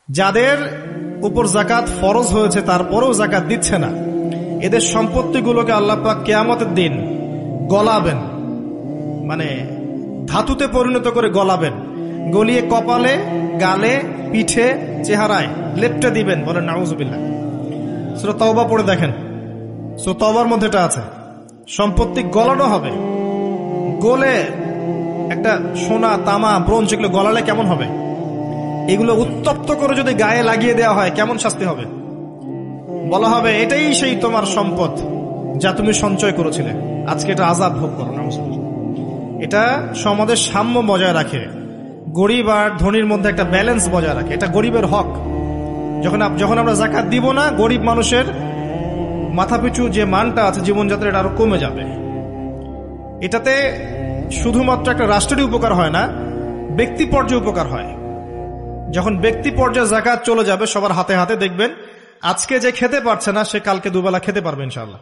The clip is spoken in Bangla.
যাদের উপর যাকাত ফরজ হয়েছে তারপরেও যাকাত দিচ্ছে না, এদের সম্পত্তিগুলোকে আল্লাহ পাক কিয়ামতের দিন গলাবেন, মানে ধাতুতে পরিণত করে গলাবেন, গলিয়ে কপালে, গালে, পিঠে, চেহারায় লেপটে দিবেন। বলেন নাউজুবিল্লাহ। সূরা তাওবা পড়ে দেখেন, সূরা তাওবার মধ্যে এটা আছে। সম্পত্তি গলানো হবে, গলে একটা সোনা, তামা, ব্রোঞ্জ এগুলো গলালে কেমন হবে? এগুলো উত্তপ্ত করে যদি গায়ে লাগিয়ে দেওয়া হয় কেমন শাস্তি হবে? বলা হবে এটাই সেই তোমার সম্পদ যা তুমি সঞ্চয় করেছিলে, আজকে এটা আযাব ভোগ করো। এটা সমাজের সাম্য বজায় রাখে, গরিব আর ধনীর মধ্যে একটা ব্যালেন্স বজায় রাখে। এটা গরিবের হক। যখন আমরা যাকাত দিব না, গরিব মানুষের মাথাপিছু যে মানটা আছে জীবনযাত্রা, এটা আরো কমে যাবে। এটাতে শুধুমাত্র একটা রাষ্ট্রেরই উপকার হয় না, ব্যক্তি পর্যায়ে উপকার হয়। যখন ব্যক্তি পর্যায়ে যাকাত চলে যাবে সবার হাতে হাতে, দেখবেন আজকে যে খেতে পারছে না সে কালকে দুবেলা খেতে পারবে ইনশাআল্লাহ।